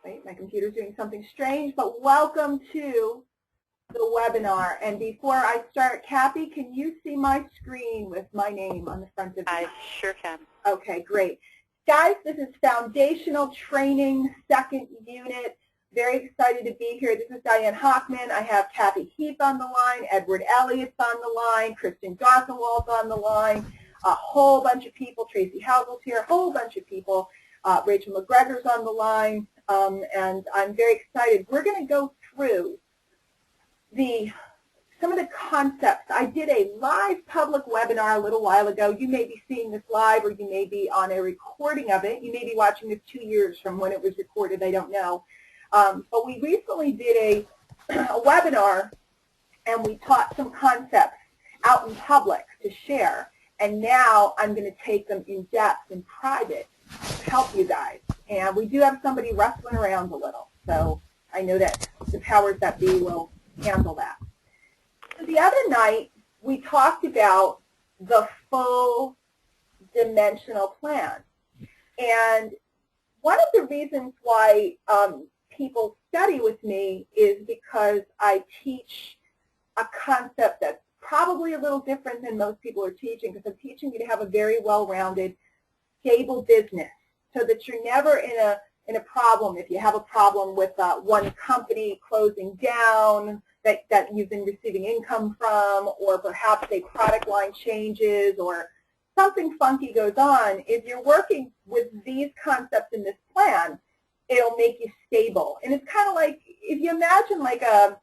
Wait, my computer's doing something strange, but welcome to the webinar. And before I start, Kathy, can you see my screen with my name on the front of it? I sure can. Okay, great. Guys, this is Foundational Training, second unit. Very excited to be here. This is Diane Hockman. I have Kathy Heath on the line, Edward Elliott's on the line, Kristen Gossenwald's on the line, a whole bunch of people. Tracy Housel's here, a whole bunch of people. Rachel McGregor's on the line, and I'm very excited. We're going to go through some of the concepts. I did a live public webinar a little while ago. You may be seeing this live, or you may be on a recording of it. You may be watching this 2 years from when it was recorded. I don't know. But we recently did a webinar, and we taught some concepts out in public to share. And now I'm going to take them in depth in private to help you guys. And we do have somebody wrestling around a little, so I know that the powers that be will handle that. So the other night, we talked about the full dimensional plan. And one of the reasons why people study with me is because I teach a concept that's probably a little different than most people are teaching, because I'm teaching you to have a very well-rounded, stable business so that you're never in a problem. If you have a problem with one company closing down that you've been receiving income from, or perhaps a product line changes, or something funky goes on, if you're working with these concepts in this plan, it'll make you stable. And it's kind of like, if you imagine like a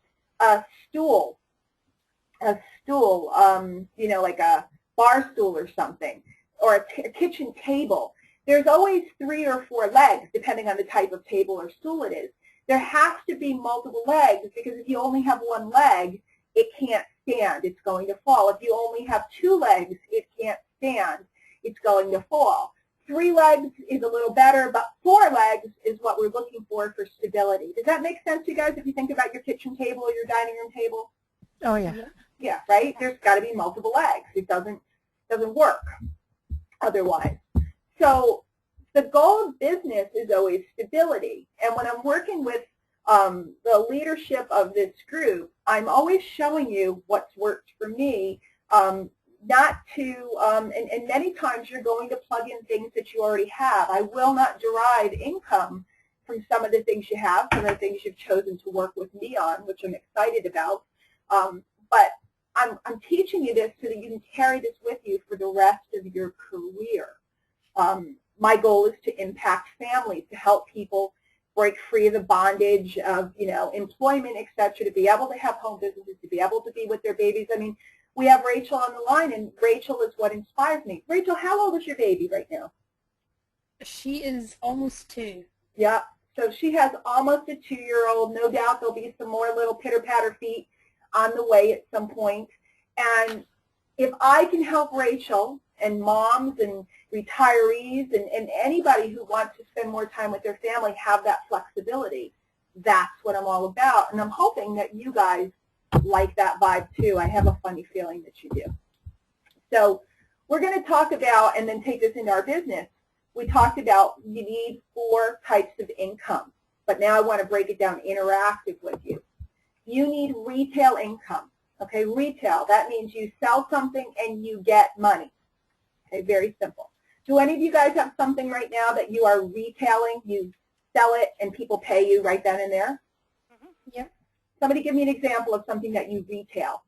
stool, you know, like a bar stool or something, or a kitchen table. There's always 3 or 4 legs, depending on the type of table or stool it is. There has to be multiple legs, because if you only have 1 leg, it can't stand. It's going to fall. If you only have 2 legs, it can't stand. It's going to fall. 3 legs is a little better, but 4 legs is what we're looking for stability. Does that make sense to you guys if you think about your kitchen table or your dining room table? Oh, yeah. Yeah, right? There's got to be multiple legs. It doesn't work otherwise. So the goal of business is always stability. And when I'm working with the leadership of this group, I'm always showing you what's worked for me, not to, and many times you're going to plug in things that you already have. I will not derive income from some of the things you have, some of the things you've chosen to work with me on, which I'm excited about. But I'm teaching you this so that you can carry this with you for the rest of your career. My goal is to impact families, to help people break free of the bondage of, you know, employment, etc., to be able to have home businesses, to be able to be with their babies. I mean, we have Rachel on the line, and Rachel is what inspires me. Rachel, how old is your baby right now? She is almost 2. Yeah, so she has almost a 2-year-old. No doubt there'll be some more little pitter-patter feet on the way at some point. And if I can help Rachel and moms and retirees and anybody who wants to spend more time with their family have that flexibility, that's what I'm all about. And I'm hoping that you guys like that vibe too. I have a funny feeling that you do. So we're going to talk about, and then take this into our business, we talked about you need 4 types of income. But now I want to break it down interactive with you. You need retail income. Okay, retail, that means you sell something and you get money. Okay, very simple. Do any of you guys have something right now that you are retailing? You sell it and people pay you right then and there? Mm-hmm. Yeah. Somebody give me an example of something that you retail.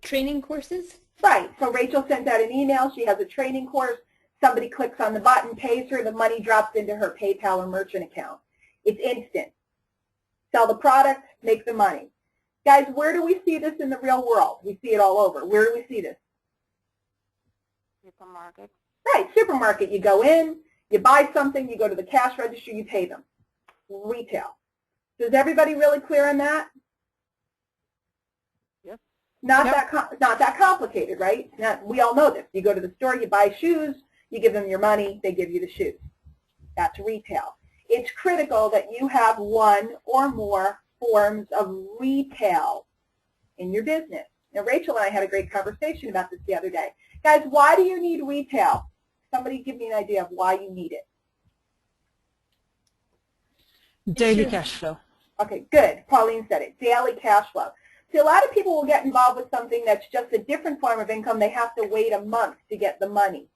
Training courses. Right, so Rachel sent out an email. She has a training course. Somebody clicks on the button, pays her, the money drops into her PayPal or merchant account. It's instant. Sell the product, make the money. Guys, where do we see this in the real world? We see it all over. Where do we see this? Supermarket. Right, supermarket. You go in, you buy something, you go to the cash register, you pay them. Retail. Is everybody really clear on that? Yep. Not that complicated, right? We all know this. You go to the store, you buy shoes, you give them your money, they give you the shoes. That's retail. It's critical that you have 1 or more forms of retail in your business. Now, Rachel and I had a great conversation about this the other day. Guys, why do you need retail? Somebody give me an idea of why you need it. Daily cash flow. Okay, good. Pauline said it. Daily cash flow. See, a lot of people will get involved with something that's just a different form of income. They have to wait a month to get the money.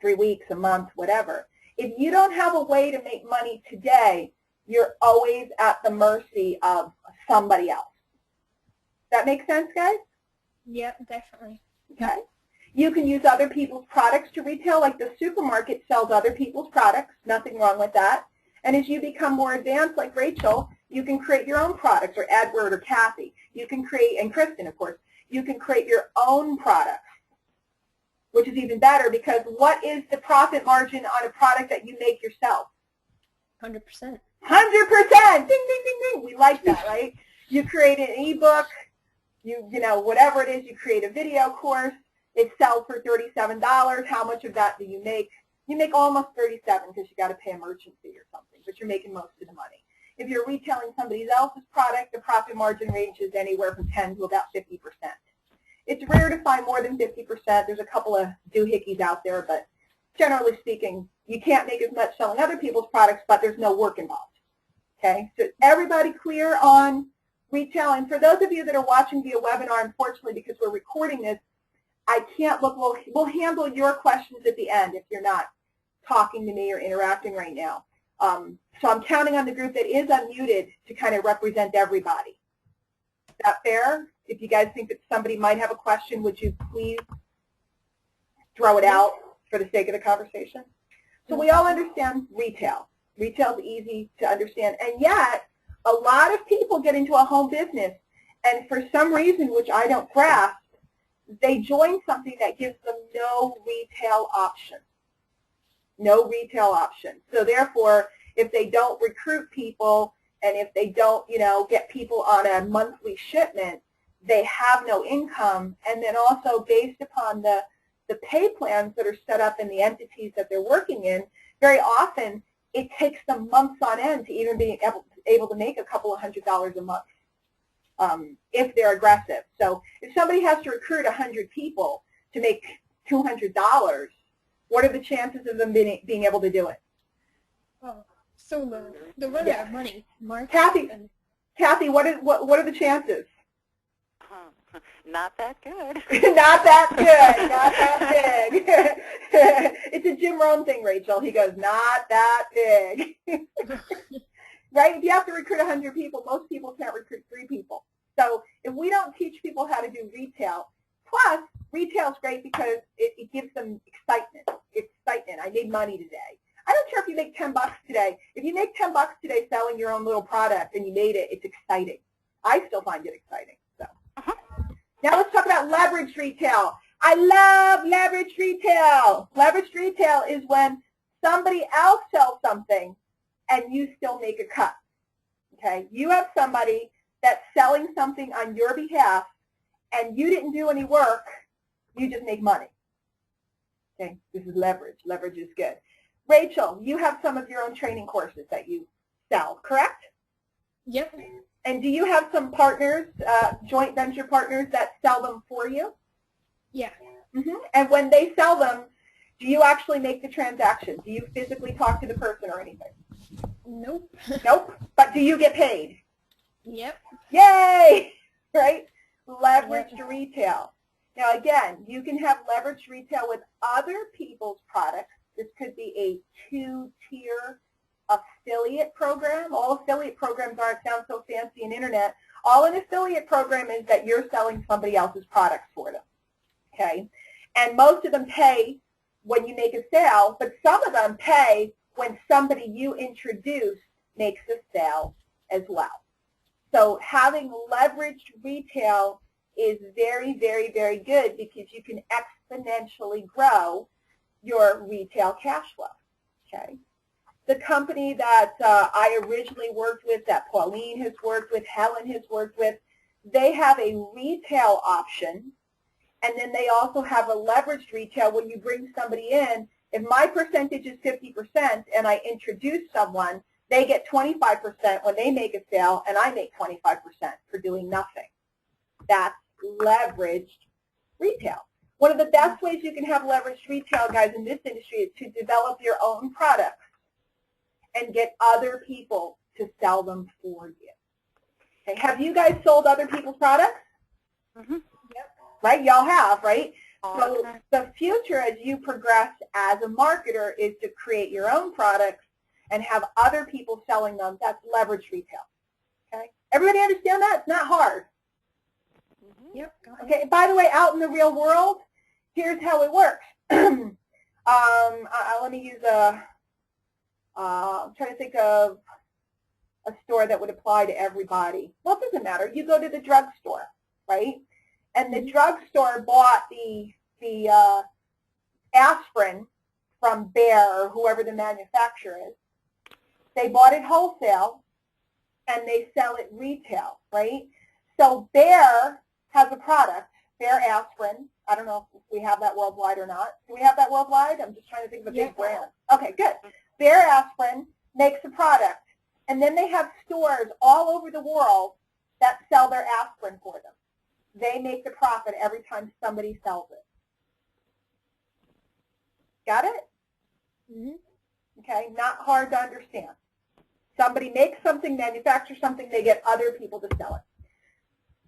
3 weeks, a month, whatever. If you don't have a way to make money today, you're always at the mercy of somebody else. That make sense, guys? Yep, definitely. Okay. You can use other people's products to retail, like the supermarket sells other people's products. Nothing wrong with that. And as you become more advanced, like Rachel, you can create your own products, or Edward or Kathy. You can create, and Kristen, of course, you can create your own products, which is even better, because what is the profit margin on a product that you make yourself? 100%. 100%! Ding, ding, ding, ding. We like that, right? You create an ebook, you know, whatever it is, you create a video course, it sells for $37. How much of that do you make? You make almost $37 because you got to pay a merchant fee or something, but you're making most of the money. If you're retailing somebody else's product, the profit margin ranges anywhere from 10 to about 50%. It's rare to find more than 50%. There's a couple of doohickeys out there, but generally speaking, you can't make as much selling other people's products, but there's no work involved. Okay, so everybody clear on retail? And for those of you that are watching via webinar, unfortunately, because we're recording this, I can't look. We'll handle your questions at the end if you're not talking to me or interacting right now. So I'm counting on the group that is unmuted to kind of represent everybody. Is that fair? If you guys think that somebody might have a question, would you please throw it out for the sake of the conversation? So we all understand retail. Retail is easy to understand, and yet a lot of people get into a home business, and for some reason, which I don't grasp, they join something that gives them no retail option. No retail option. So therefore, if they don't recruit people, and if they don't, you know, get people on a monthly shipment, they have no income. And then also based upon the pay plans that are set up in the entities that they're working in, very often it takes them months on end to even be able to make a couple of $100s a month if they're aggressive. So if somebody has to recruit 100 people to make $200, what are the chances of them being able to do it? Oh, so low. They'll run out of money. Mark. Kathy, what are the chances? Not that good. Not that good. Not that big. It's a Jim Rohn thing, Rachel. He goes, not that big. Right? If you have to recruit 100 people, most people can't recruit 3 people. So if we don't teach people how to do retail, plus retail is great because it gives them excitement. Excitement. I made money today. I don't care if you make $10 today. If you make $10 today selling your own little product and you made it, it's exciting. I still find it exciting. So now let's talk about leveraged retail. I love leveraged retail. Leveraged retail is when somebody else sells something and you still make a cut. Okay? You have somebody that's selling something on your behalf and you didn't do any work, you just make money. Okay? This is leverage. Leverage is good. Rachel, you have some of your own training courses that you sell, correct? Yep. And do you have some partners, joint venture partners that sell them for you? Yeah. Mm-hmm. And when they sell them, do you actually make the transaction? Do you physically talk to the person or anything? Nope. Nope. But do you get paid? Yep. Yay! Right? Leveraged retail. Now again, you can have leveraged retail with other people's products. This could be a 2-tier affiliate program. All affiliate programs are, it sounds so fancy in internet. All an affiliate program is that you're selling somebody else's products for them. Okay? And most of them pay when you make a sale, but some of them pay when somebody you introduce makes a sale as well. So having leveraged retail is very, very, very good because you can exponentially grow your retail cash flow. Okay? The company that I originally worked with, that Pauline has worked with, Helen has worked with, they have a retail option, and then they also have a leveraged retail where you bring somebody in. If my percentage is 50% and I introduce someone, they get 25% when they make a sale, and I make 25% for doing nothing. That's leveraged retail. One of the best ways you can have leveraged retail, guys, in this industry is to develop your own products and get other people to sell them for you. Okay, have you guys sold other people's products? Mm-hmm. Yep. Right, y'all have, right? All So the time. the future as you progress as a marketer is to create your own products and have other people selling them. That's leverage retail. Okay, everybody understand that? It's not hard. Mm-hmm. Yep. Got it. Okay, by the way, out in the real world, here's how it works. Let me use I'm trying to think of a store that would apply to everybody. Well, it doesn't matter. You go to the drugstore, right? And the drugstore bought the aspirin from Bayer or whoever the manufacturer is. They bought it wholesale, and they sell it retail, right? So Bayer has a product, Bayer aspirin. I don't know if we have that worldwide or not. Do we have that worldwide? I'm just trying to think of a big brand. Okay, good. Bayer aspirin makes a product, and then they have stores all over the world that sell their aspirin for them. They make the profit every time somebody sells it. Got it? Mm-hmm. Okay, not hard to understand. Somebody makes something, manufactures something, they get other people to sell it.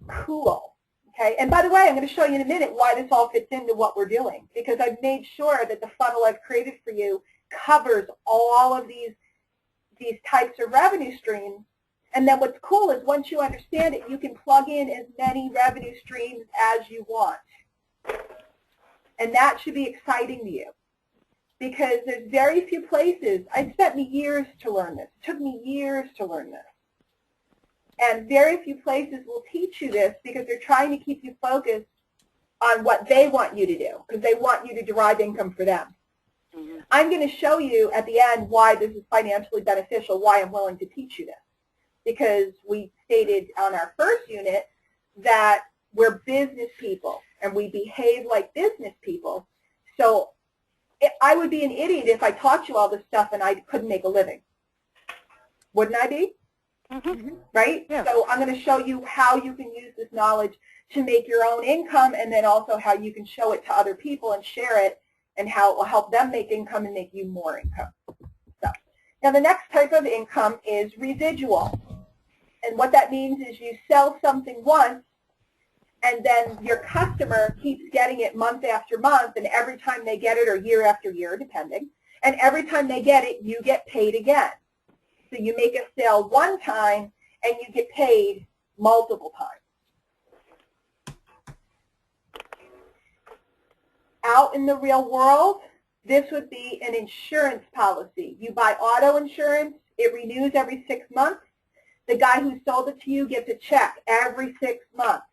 Cool. Okay, and by the way, I'm going to show you in a minute why this all fits into what we're doing, because I've made sure that the funnel I've created for you covers all of these types of revenue streams. And then what's cool is once you understand it, you can plug in as many revenue streams as you want. And that should be exciting to you, because there's very few places. I spent me years to learn this. It took me years to learn this. And very few places will teach you this because they're trying to keep you focused on what they want you to do, because they want you to derive income for them. Mm-hmm. I'm going to show you at the end why this is financially beneficial, why I'm willing to teach you this. Because we stated on our first unit that we're business people and we behave like business people. So I would be an idiot if I taught you all this stuff and I couldn't make a living. Wouldn't I be? Mm-hmm. Right? Yeah. So I'm going to show you how you can use this knowledge to make your own income, and then also how you can show it to other people and share it, and how it will help them make income and make you more income. So, now the next type of income is residual. And what that means is you sell something once, and then your customer keeps getting it month after month, and every time they get it, or year after year, depending, and every time they get it, you get paid again. So you make a sale one time, and you get paid multiple times. Out in the real world, this would be an insurance policy. You buy auto insurance. It renews every 6 months. The guy who sold it to you gets a check every 6 months.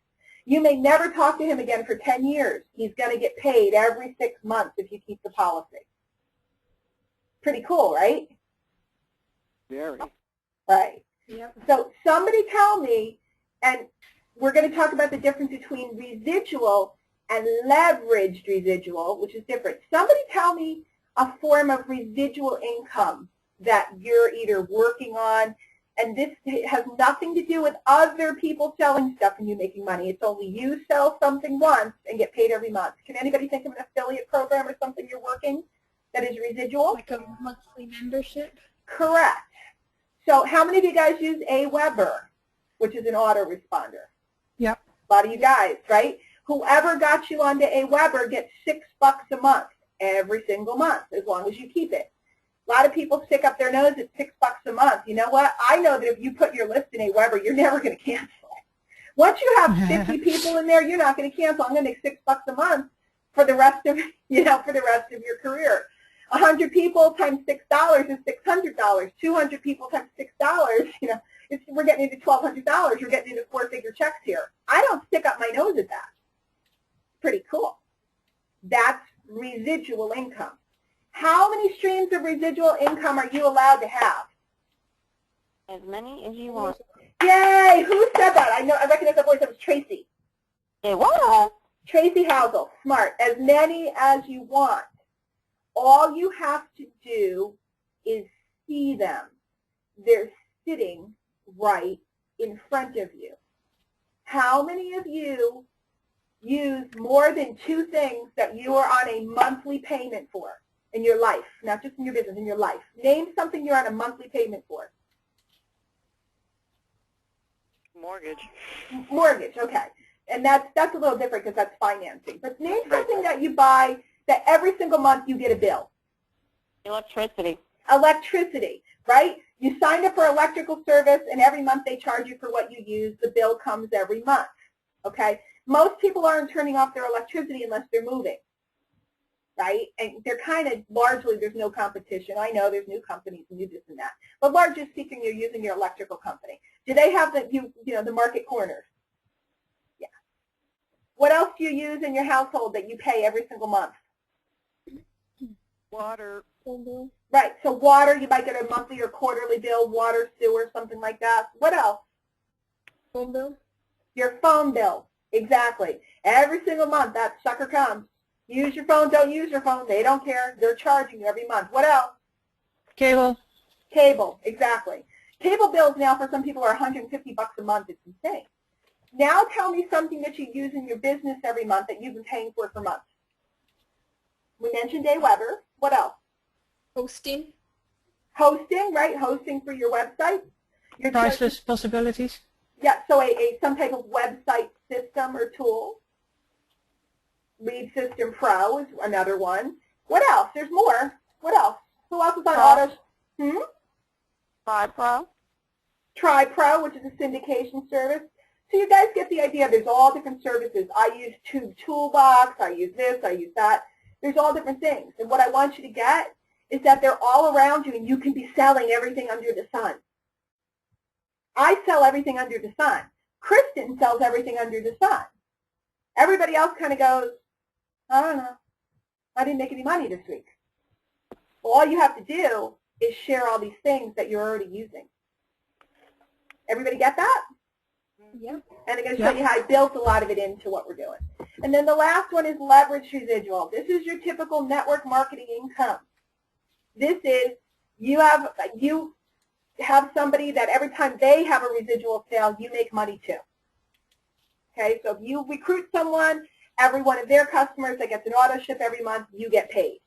You may never talk to him again for 10 years. He's going to get paid every 6 months if you keep the policy. Pretty cool, right? Very. Right. Yep. So somebody tell me, and we're going to talk about the difference between residual and leveraged residual, which is different. Somebody tell me a form of residual income that you're either working on, and this has nothing to do with other people selling stuff and you making money. It's only you sell something once and get paid every month. Can anybody think of an affiliate program or something you're working that is residual? Like a monthly membership? Correct. So how many of you guys use AWeber, which is an autoresponder? Yep. A lot of you guys, right? Whoever got you onto AWeber gets $6 a month every single month, as long as you keep it. A lot of people stick up their nose at $6 a month. You know what? I know that if you put your list in AWeber, you're never going to cancel it. Once you have 50 people in there, you're not going to cancel. I'm going to make $6 a month for the rest of, for the rest of your career. 100 people times $6 is $600. 200 people times $6, we're getting into $1,200. We're getting into 4-figure checks here. I don't stick up my nose at that. Pretty cool. That's residual income. How many streams of residual income are you allowed to have? As many as you want. Yay! Who said that? I recognize that voice. That was Tracy. It was. Tracy Housel. Smart. As many as you want. All you have to do is see them. They're sitting right in front of you. How many of you use more than 2 things that you are on a monthly payment for? in your life, not just in your business, in your life. Name something you're on a monthly payment for. Mortgage. Mortgage, okay. And that's a little different because that's financing. But name something that you buy that every single month you get a bill. Electricity. Electricity, right? You signed up for electrical service, and every month they charge you for what you use. The bill comes every month, okay? Most people aren't turning off their electricity unless they're moving, right? And they're kind of largely, there's no competition. I know there's new companies and new this and that. But largely speaking, you're using your electrical company. Do they have the market corners? Yeah. What else do you use in your household that you pay every single month? Water. Right, so water, you might get a monthly or quarterly bill, water, sewer, something like that. What else? Phone bill. Your phone bill, exactly. Every single month, that sucker comes. Use your phone, don't use your phone, they don't care. They're charging you every month. What else? Cable. Cable, exactly. Cable bills now for some people are $150 a month. It's insane. Now tell me something that you use in your business every month that you've been paying for months. We mentioned AWeber. What else? Hosting. Hosting, right? Hosting for your website. Your Priceless possibilities. Yeah, so some type of website system or tool. Lead System Pro is another one. What else? There's more. What else? Who else is on auto? TriPro. TriPro, which is a syndication service. So you guys get the idea. There's all different services. I use Tube Toolbox. I use this. I use that. There's all different things. And what I want you to get is that they're all around you and you can be selling everything under the sun. I sell everything under the sun. Kristen sells everything under the sun. Everybody else kind of goes, I don't know. I didn't make any money this week. Well, all you have to do is share all these things that you're already using. Everybody get that? Yep. And I'm going to show you how I built a lot of it into what we're doing. And then the last one is leverage residual. This is your typical network marketing income. This is you have somebody that every time they have a residual sale, you make money too. Okay, so if you recruit someone, every one of their customers that gets an auto ship every month, you get paid.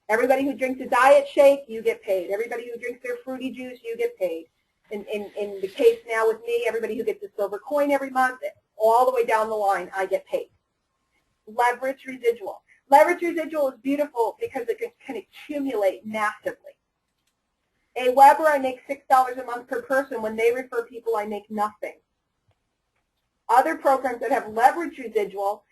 Everybody who drinks a diet shake, you get paid. Everybody who drinks their fruity juice, you get paid. In the case now with me, everybody who gets a silver coin every month, all the way down the line, I get paid. Leverage residual. Leverage residual is beautiful because it can accumulate massively. AWeber, I make $6 a month per person. When they refer people, I make nothing. Other programs that have leverage residual,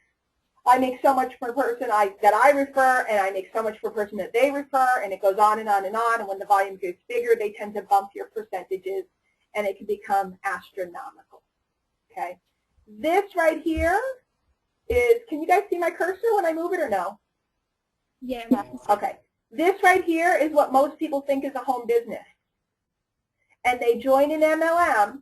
I make so much per person that I refer, and I make so much per person that they refer, and it goes on and on and on. And when the volume gets bigger, they tend to bump your percentages, and it can become astronomical. Okay? This right here is, can you guys see my cursor when I move it or no? Yeah. Okay. This right here is what most people think is a home business. And they join an MLM,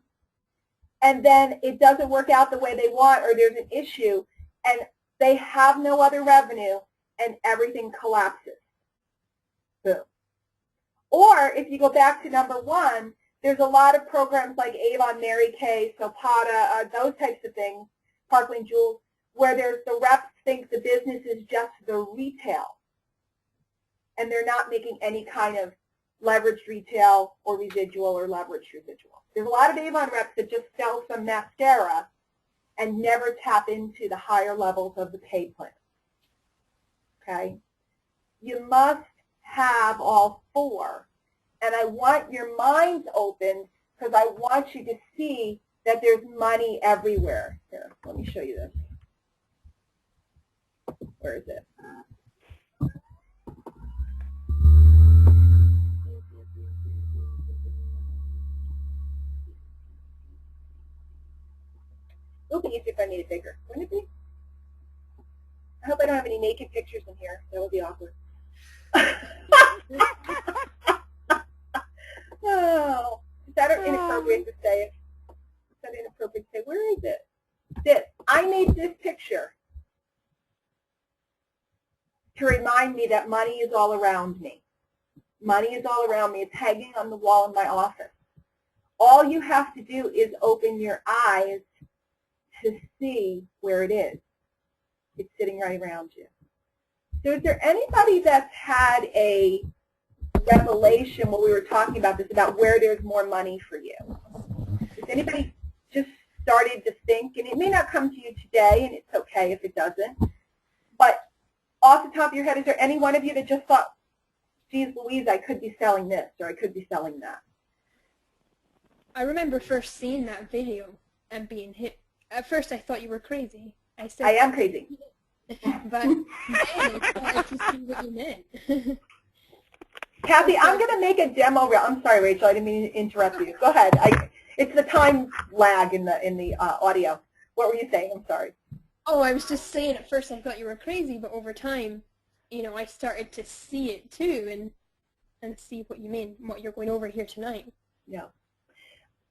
and then it doesn't work out the way they want, or there's an issue, and they have no other revenue, and everything collapses. Boom. Or if you go back to number one, there's a lot of programs like Avon, Mary Kay, Sopata, those types of things, Parkland Jewels, where the reps think the business is just the retail, and they're not making any kind of leveraged retail or residual or leveraged residual. There's a lot of Avon reps that just sell some mascara and never tap into the higher levels of the pay plan. Okay? You must have all four. And I want your minds open because I want you to see that there's money everywhere. Here, let me show you this. Where is it? It would be easier if I made it bigger, wouldn't it be? I hope I don't have any naked pictures in here. That would be awkward. Oh, is that inappropriate to say? Is that inappropriate to say? Where is it? This. I made this picture to remind me that money is all around me. Money is all around me. It's hanging on the wall in my office. All you have to do is open your eyes to see where it is. It's sitting right around you. So is there anybody that's had a revelation when we were talking about this, about where there's more money for you? Has anybody just started to think, and it may not come to you today, and it's okay if it doesn't, but off the top of your head, is there any one of you that just thought, geez Louise, I could be selling this, or I could be selling that? I remember first seeing that video and being hit. At first, I thought you were crazy. I said, I am crazy. but then I started to see what you meant. Kathy, I'm going to make a demo reel. I'm sorry, Rachel, I didn't mean to interrupt you. Go ahead. It's the time lag in the audio. What were you saying? I'm sorry. Oh, I was just saying at first I thought you were crazy, but over time, I started to see it too and see what you mean, what you're going over here tonight. Yeah.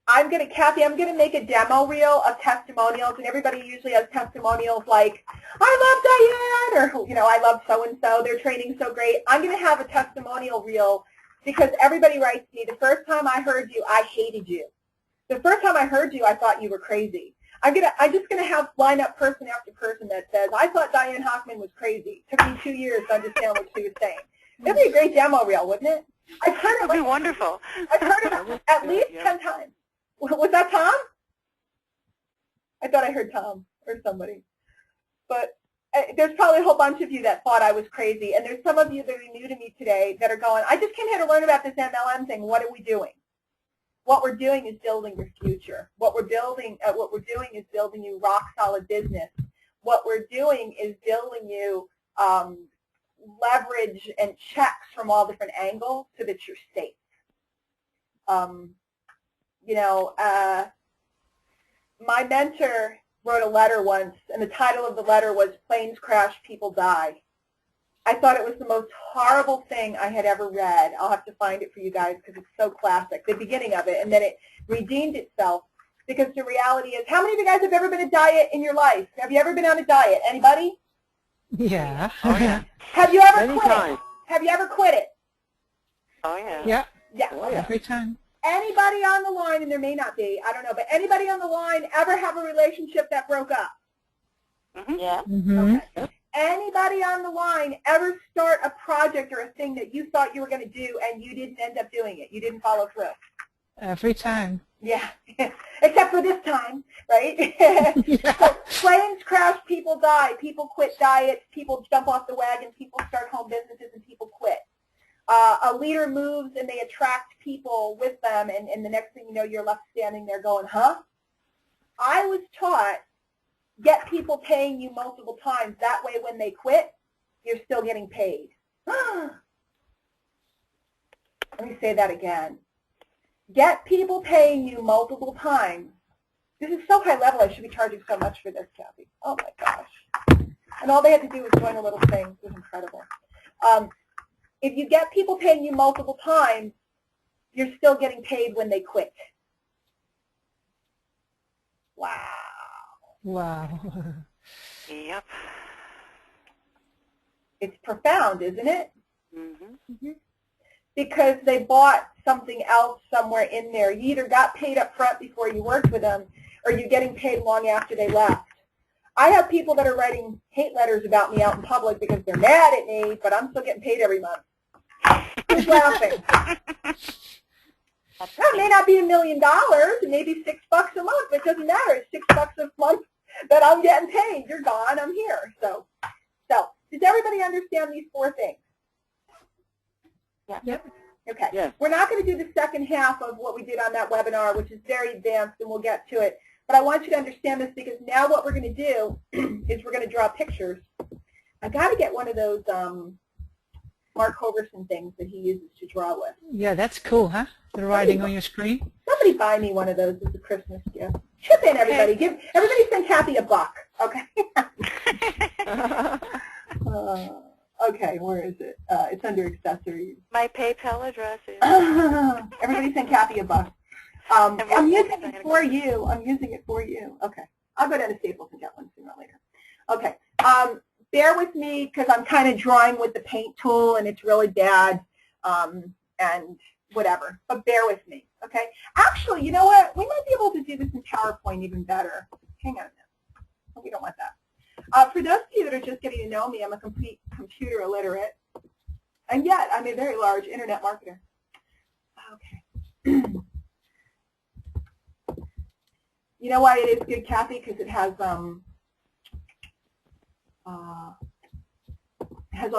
Kathy, I'm going to make a demo reel of testimonials, and everybody usually has testimonials like, I love Diane, or, I love so-and-so, their training's so great. I'm going to have a testimonial reel because everybody writes me, the first time I heard you, I hated you. The first time I heard you, I thought you were crazy. I'm just going to have line up person after person that says, I thought Diane Hoffman was crazy. It took me 2 years to understand what she was saying. That'd be a great demo reel, wouldn't it? I've heard it. That would be wonderful. I've heard it at least 10 times. Was that Tom? I thought I heard Tom or somebody. But there's probably a whole bunch of you that thought I was crazy, and there's some of you that are new to me today that are going, I just came here to learn about this MLM thing. What are we doing? What we're doing is building your future. What we're doing is building you rock solid business. What we're doing is building you leverage and checks from all different angles so that you're safe. My mentor wrote a letter once, and the title of the letter was Planes Crash, People Die. I thought it was the most horrible thing I had ever read. I'll have to find it for you guys because it's so classic, the beginning of it, and then it redeemed itself because the reality is, how many of you guys have ever been a diet in your life? Have you ever been on a diet? Anybody? Yeah. Oh, yeah. Have you ever Many quit times. it? Have you ever quit it? Oh, yeah. Yeah. Yeah. Oh, yeah. Every time. Anybody on the line, and there may not be, I don't know, but anybody on the line ever have a relationship that broke up? Mm-hmm. Yeah. Mm-hmm. Okay. Anybody on the line ever start a project or a thing that you thought you were going to do and you didn't end up doing it? You didn't follow through? Every time. Yeah, except for this time, right? So planes crash, people die, people quit diets, people jump off the wagon, people start home businesses, and people quit. A leader moves and they attract people with them, and the next thing you know, you're left standing there going, huh? I was taught, get people paying you multiple times. That way when they quit, you're still getting paid. Let me say that again. Get people paying you multiple times. This is so high level, I should be charging so much for this, Kathy. Oh my gosh. And all they had to do was join a little thing. It was incredible. If you get people paying you multiple times, you're still getting paid when they quit. Wow. Wow. Yep. It's profound, isn't it? Mm-hmm. Mm-hmm. Because they bought something else somewhere in there. You either got paid up front before you worked with them, or you're getting paid long after they left. I have people that are writing hate letters about me out in public because they're mad at me, but I'm still getting paid every month. Who's laughing? That may not be $1 million. It may be $6 a month, but it doesn't matter. It's $6 a month that I'm getting paid. You're gone. I'm here. So does everybody understand these 4 things? Yeah. Yep. Okay. Yes. We're not going to do the second half of what we did on that webinar, which is very advanced, and we'll get to it. But I want you to understand this because now what we're going to do is we're going to draw pictures. I got to get one of those Mark Hoverson things that he uses to draw with. Yeah, that's cool, huh? The writing on your screen. Somebody buy me one of those as a Christmas gift. Chip in, everybody. Okay. Everybody send Kathy $1, okay? Okay, where is it? It's under accessories. My PayPal address is... Everybody send Kathy $1. I'm using it for you. I'm using it for you. Okay. I'll go down to Staples and get one sooner or later. Okay. Bear with me because I'm kind of drawing with the paint tool and it's really bad and whatever. But bear with me. Okay. Actually, you know what? We might be able to do this in PowerPoint even better. Hang on a minute. Oh, we don't want that. For those of you that are just getting to know me, I'm a complete computer illiterate, and yet I'm a very large internet marketer. Okay. You know why it is good, Kathy? Because it has all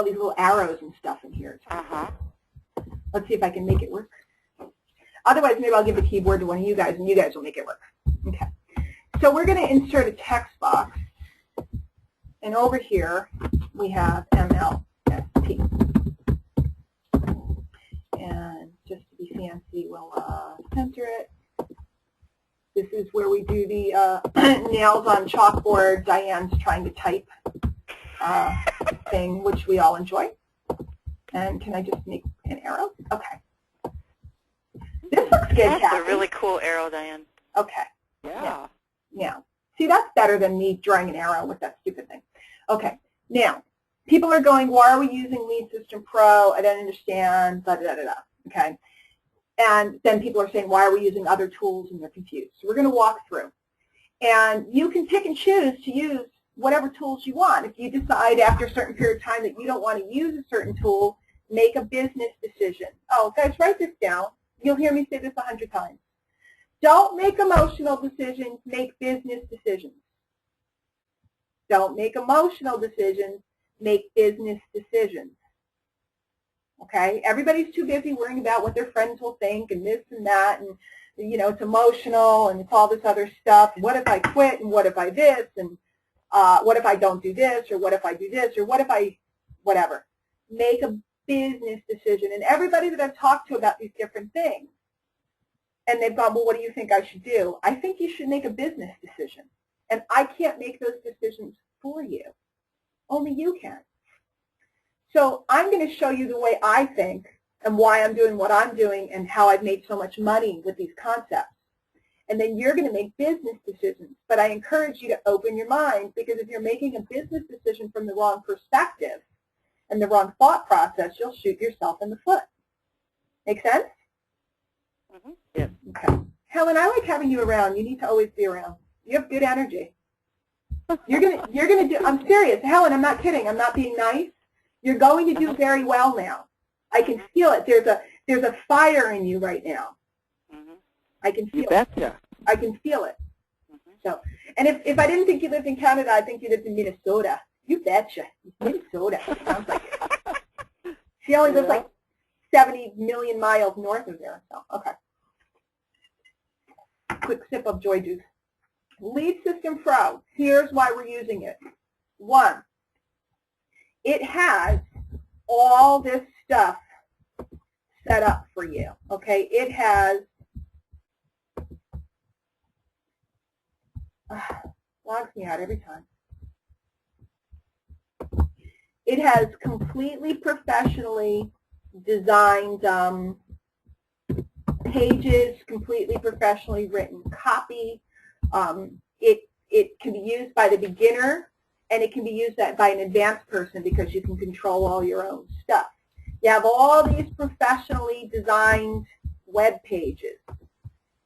these little arrows and stuff in here. Let's see if I can make it work. Otherwise, maybe I'll give the keyboard to one of you guys, and you guys will make it work. Okay. So we're going to insert a text box. And over here, we have MLST. And just to be fancy, we'll center it. This is where we do the nails on chalkboard, Diane's trying to type thing, which we all enjoy. And can I just make an arrow? Okay. This looks good, Kathy. That's a really cool arrow, Diane. Okay. Yeah. Now, see, that's better than me drawing an arrow with that stupid thing. Okay. Now, people are going, why are we using Lead System Pro? I don't understand, da-da-da-da-da. Okay. And then people are saying, why are we using other tools? And they're confused. So we're going to walk through. And you can pick and choose to use whatever tools you want. If you decide after a certain period of time that you don't want to use a certain tool, make a business decision. Oh, guys, write this down. You'll hear me say this 100 times. Don't make emotional decisions, make business decisions. Don't make emotional decisions, make business decisions. Okay? Everybody's too busy worrying about what their friends will think and this and that, and you know, it's emotional and it's all this other stuff. What if I quit, and what if I this, and what if I don't do this, or what if I do this, or what if I whatever. Make a business decision. And everybody that I've talked to about these different things, and they've gone, well, what do you think I should do? I think you should make a business decision. And I can't make those decisions for you. Only you can. So I'm going to show you the way I think and why I'm doing what I'm doing and how I've made so much money with these concepts. And then you're going to make business decisions. But I encourage you to open your mind, because if you're making a business decision from the wrong perspective and the wrong thought process, you'll shoot yourself in the foot. Make sense? Yeah. Okay. Helen, I like having you around. You need to always be around. You have good energy. You're gonna do. I'm serious, Helen. I'm not kidding. I'm not being nice. You're going to do very well now. I can feel it. There's a fire in you right now. I can feel it. I can feel it. So, and if I didn't think you lived in Canada, I'd think you lived in Minnesota. You betcha. Minnesota. Sounds like it. She only lives like 70 million miles north of there. So, okay. Quick sip of Joy Juice. Lead System Pro. Here's why we're using it. One, it has all this stuff set up for you. Okay, it has logs me out every time. It has completely professionally designed pages, completely professionally written copy. It can be used by the beginner, and it can be used by an advanced person, because you can control all your own stuff. You have all these professionally designed web pages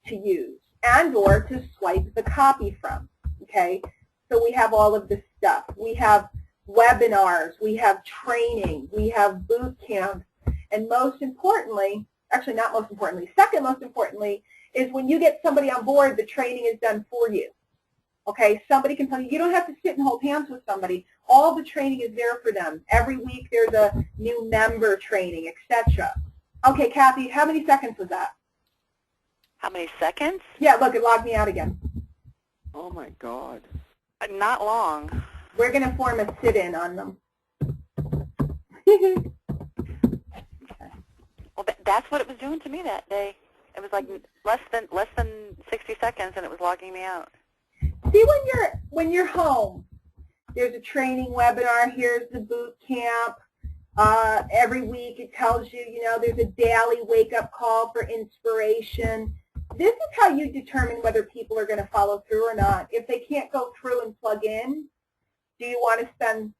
to use and or to swipe the copy from. Okay, so we have all of this stuff. We have webinars, we have training, we have boot camps, and most importantly, actually not most importantly, second most importantly, is when you get somebody on board, the training is done for you. Okay, somebody can tell you, you don't have to sit and hold hands with somebody. All the training is there for them. Every week there's a new member training, etc. Okay, Kathy, how many seconds was that? How many seconds? Yeah, look, it logged me out again. Oh my God. Not long. We're going to form a sit-in on them. Okay. Well, that's what it was doing to me that day. It was like less than 60 seconds, and it was logging me out. See, when you're home, there's a training webinar. Here's the boot camp. Every week it tells you, you know, there's a daily wake-up call for inspiration. This is how you determine whether people are going to follow through or not. If they can't go through and plug in, do you want to spend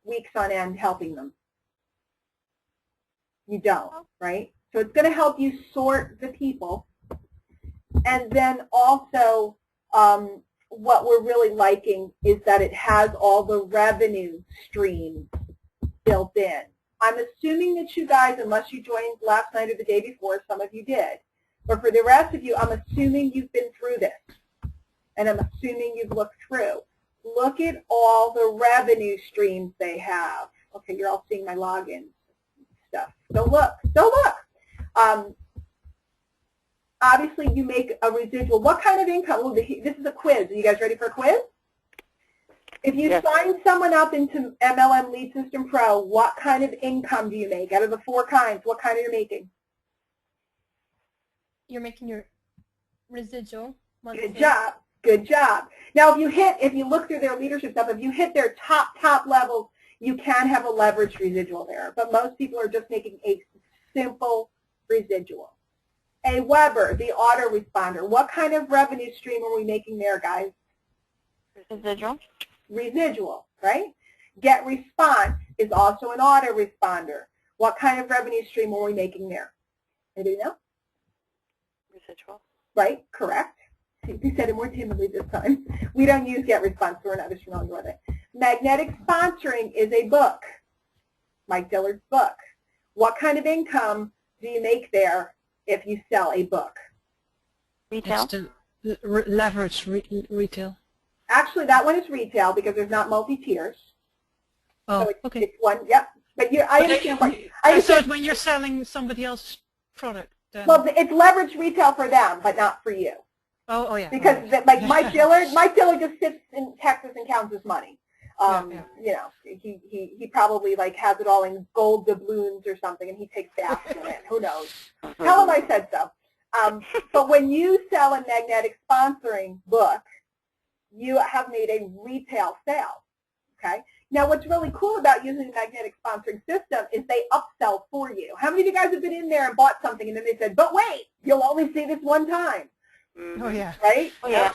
weeks on end helping them? You don't, right? So it's going to help you sort the people. And then also, what we're really liking is that it has all the revenue streams built in. I'm assuming that you guys, unless you joined last night or the day before, some of you did, but for the rest of you, I'm assuming you've been through this, and I'm assuming you've looked through. Look at all the revenue streams they have. Okay, you're all seeing my login stuff. So look. Obviously, you make a residual. What kind of income? Well, this is a quiz. Are you guys ready for a quiz? If you sign someone up into MLM Lead System Pro, what kind of income do you make? Out of the 4 kinds, what kind are you making? You're making your residual monthly. Good job. Good job. Now, if you look through their leadership stuff, if you hit their top levels, you can have a leveraged residual there. But most people are just making a simple residual. A Weber, the autoresponder. What kind of revenue stream are we making there, guys? Residual. Residual, right? Get Response is also an autoresponder. What kind of revenue stream are we making there? Anybody know? Residual. Right, correct. He said it more timidly this time. We don't use Get Response, so we're not as familiar with it. Magnetic Sponsoring is a book, Mike Dillard's book. What kind of income do you make there if you sell a book? Retail. It's the leverage retail. Actually, that one is retail because there's not multi-tiers. Oh, so okay. It's one, yep. But I understand. I thought when you're selling somebody else's product. Then... Well, it's leveraged retail for them, but not for you. Oh yeah. Because like Mike Dillard just sits in Texas and counts his money. You know, he probably like has it all in gold doubloons or something, and he takes baths in it. Who knows? Tell him I said so. But when you sell a magnetic sponsoring book, you have made a retail sale. Okay. Now, what's really cool about using the magnetic sponsoring system is they upsell for you. How many of you guys have been in there and bought something, and then they said, "But wait, you'll only see this one time." Oh yeah. Right? Oh yeah.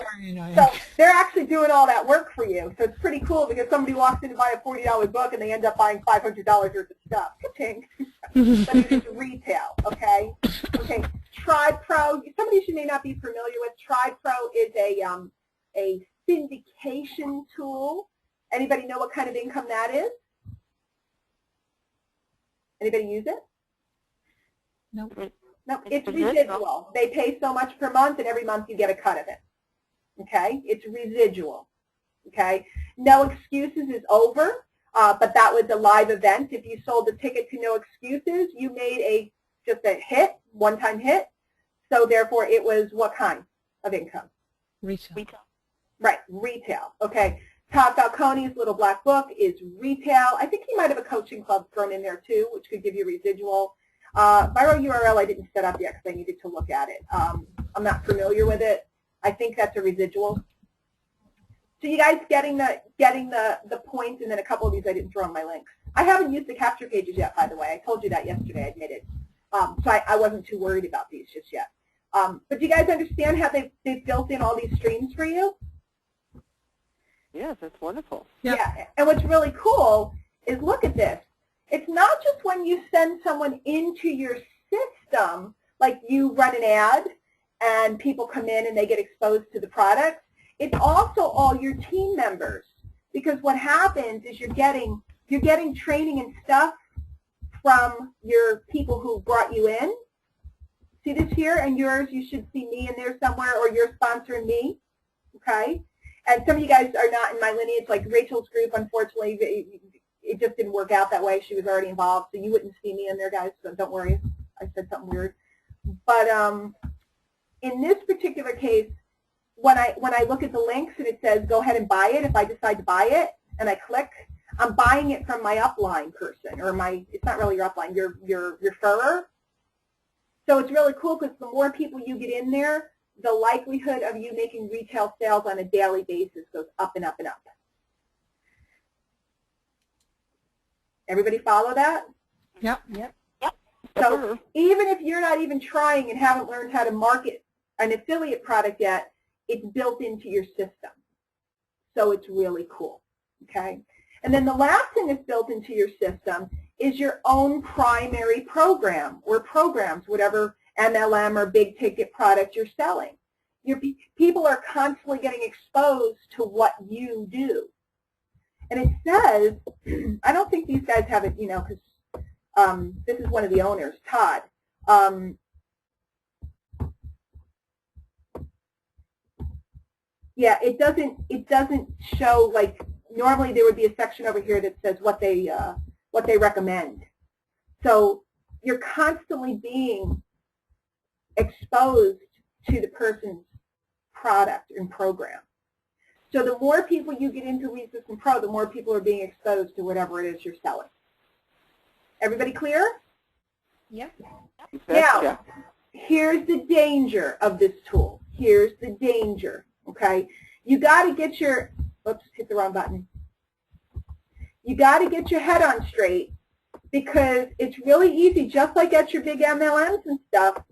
So they're actually doing all that work for you. So it's pretty cool because somebody walks in to buy a $40 book and they end up buying $500 worth of stuff. Ka-ching. But it's retail, okay? Okay. Tribe Pro, somebody you may not be familiar with. Tribe Pro is a syndication tool. Anybody know what kind of income that is? Anybody use it? Nope. No, it's residual. They pay so much per month, and every month you get a cut of it. Okay? It's residual. Okay? No Excuses is over, but that was a live event. If you sold a ticket to No Excuses, you made just a hit, one-time hit. So therefore, it was what kind of income? Retail. Right, retail. Okay. Todd Falcone's Little Black Book is retail. I think he might have a coaching club thrown in there too, which could give you residual. Viral URL I didn't set up yet because I needed to look at it. I'm not familiar with it. I think that's a residual. So you guys getting the point, and then a couple of these I didn't throw in my links. I haven't used the capture pages yet, by the way. I told you that yesterday, I admitted. So I wasn't too worried about these just yet. But do you guys understand how they've built in all these streams for you? Yes, that's wonderful. Yeah. And what's really cool is look at this. It's not just when you send someone into your system, like you run an ad and people come in and they get exposed to the product. It's also all your team members, because what happens is you're getting training and stuff from your people who brought you in. See this here? And yours, you should see me in there somewhere, or you're sponsoring me. Okay? And some of you guys are not in my lineage, like Rachel's group, unfortunately, it just didn't work out that way. She was already involved, so you wouldn't see me in there, guys, so don't worry. I said something weird. But in this particular case, when I look at the links and it says go ahead and buy it, if I decide to buy it and I click, I'm buying it from my upline person, or it's not really your upline, your referrer. So it's really cool because the more people you get in there, the likelihood of you making retail sales on a daily basis goes up and up and up. Everybody follow that? Yep. Yep. So even if you're not even trying and haven't learned how to market an affiliate product yet, it's built into your system. So it's really cool. Okay? And then the last thing that's built into your system is your own primary program or programs, whatever MLM or big ticket product you're selling. People are constantly getting exposed to what you do. And it says, I don't think these guys have it, you know, because this is one of the owners, Todd. Yeah, it doesn't show, like, normally there would be a section over here that says what they recommend. So you're constantly being exposed to the person's product and program. So the more people you get into Lead System Pro, the more people are being exposed to whatever it is you're selling. Everybody clear? Yeah. Now, here's the danger of this tool. Here's the danger, okay? You got to get your, oops, hit the wrong button. You got to get your head on straight, because it's really easy, just like at your big MLMs and stuff,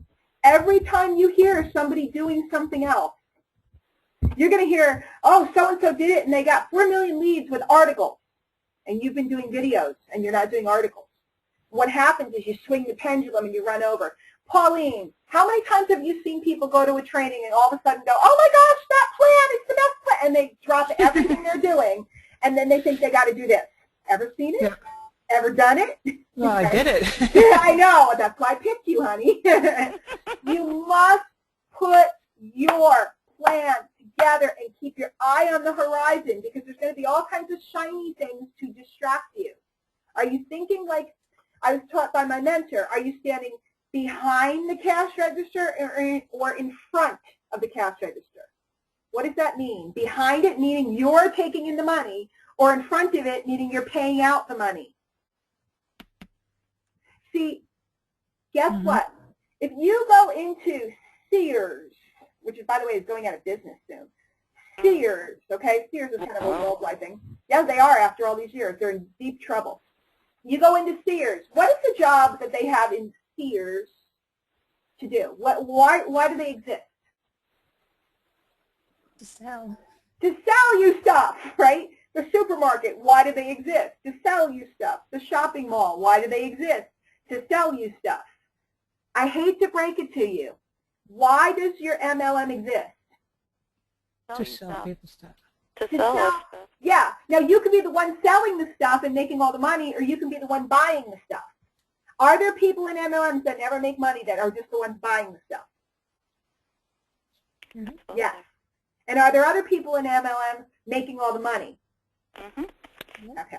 every time you hear somebody doing something else, you're going to hear, oh, so-and-so did it, and they got 4 million leads with articles, and you've been doing videos, and you're not doing articles. What happens is you swing the pendulum and you run over. Pauline, how many times have you seen people go to a training and all of a sudden go, oh my gosh, that plan, it's the best plan, and they drop everything they're doing, and then they think they got to do this. Ever seen it? Yeah. Ever done it? Well, I did it. Yeah, I know. That's why I picked you, honey. You must put your plan together and keep your eye on the horizon, because there's going to be all kinds of shiny things to distract you. Are you thinking, like I was taught by my mentor, are you standing behind the cash register or in front of the cash register? What does that mean? Behind it meaning you're taking in the money, or in front of it meaning you're paying out the money? See, guess what? If you go into Sears, which is, by the way, is going out of business soon. Sears, okay? Sears is kind of a worldwide thing. Yeah, they are after all these years. They're in deep trouble. You go into Sears. What is the job that they have in Sears to do? Why do they exist? To sell. To sell you stuff, right? The supermarket, why do they exist? To sell you stuff. The shopping mall, why do they exist? To sell you stuff. I hate to break it to you. Why does your MLM exist? To sell people stuff. To sell us stuff. Yeah. Now, you can be the one selling the stuff and making all the money, or you can be the one buying the stuff. Are there people in MLMs that never make money that are just the ones buying the stuff? Absolutely. Yes. And are there other people in MLM making all the money? Okay.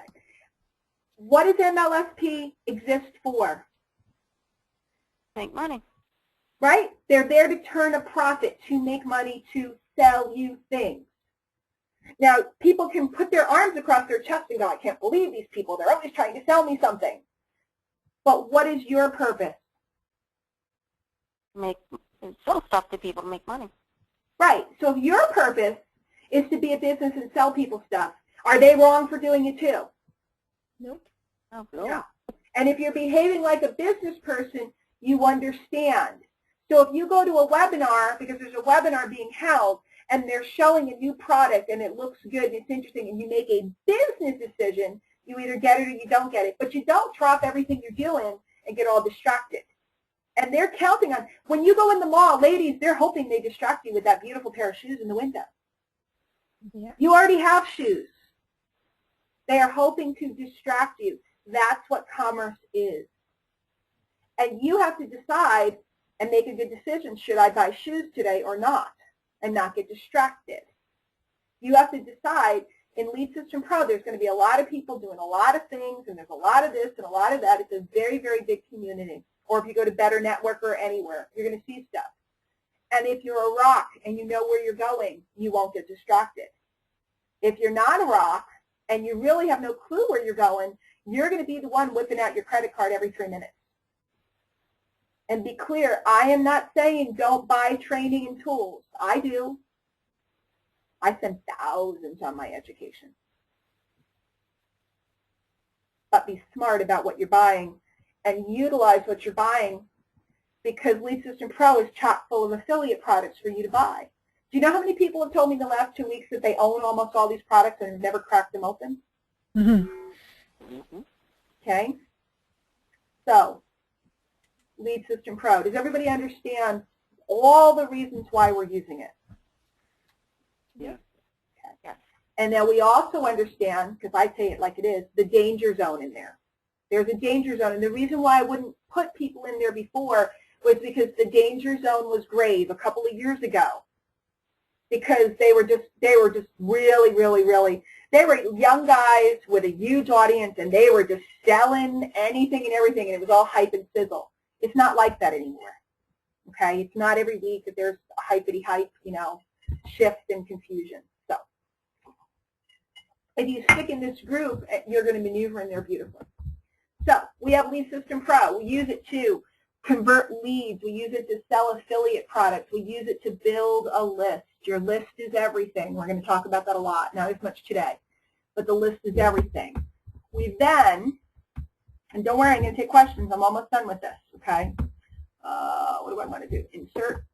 What does MLSP exist for? Make money. Right? They're there to turn a profit, to make money, to sell you things. Now, people can put their arms across their chest and go, I can't believe these people. They're always trying to sell me something. But what is your purpose? Sell stuff to people to make money. Right. So if your purpose is to be a business and sell people stuff, are they wrong for doing it too? Nope. Oh, No. And if you're behaving like a business person, you understand. So if you go to a webinar, because there's a webinar being held, and they're showing a new product, and it looks good, and it's interesting, and you make a business decision, you either get it or you don't get it. But you don't drop everything you're doing and get all distracted. And they're counting on, when you go in the mall, ladies, they're hoping they distract you with that beautiful pair of shoes in the window. Yeah. You already have shoes. They are hoping to distract you. That's what commerce is. And you have to decide and make a good decision, should I buy shoes today or not, and not get distracted. You have to decide, in Lead System Pro, there's going to be a lot of people doing a lot of things, and there's a lot of this and a lot of that. It's a very, very big community. Or if you go to Better Network or anywhere, you're going to see stuff. And if you're a rock and you know where you're going, you won't get distracted. If you're not a rock and you really have no clue where you're going, you're going to be the one whipping out your credit card every 3 minutes. And be clear, I am not saying don't buy training and tools. I do. I spend thousands on my education. But be smart about what you're buying and utilize what you're buying, because Lead System Pro is chock full of affiliate products for you to buy. Do you know how many people have told me in the last 2 weeks that they own almost all these products and have never cracked them open? Okay? So, Lead System Pro. Does everybody understand all the reasons why we're using it? Yeah. Okay. Yes. And then we also understand, because I say it like it is, the danger zone in there. There's a danger zone, and the reason why I wouldn't put people in there before was because the danger zone was grave a couple of years ago. Because they were just really, really, really, they were young guys with a huge audience, and they were just selling anything and everything, and it was all hype and sizzle. It's not like that anymore. Okay, it's not every week that there's a hypety hype, shift and confusion. So if you stick in this group, you're going to maneuver in there beautifully. So we have Lead System Pro. We use it to convert leads. We use it to sell affiliate products. We use it to build a list. Your list is everything. We're going to talk about that a lot, not as much today, but the list is everything. We then, and don't worry, I'm going to take questions. I'm almost done with this, okay? What do I want to do? Insert.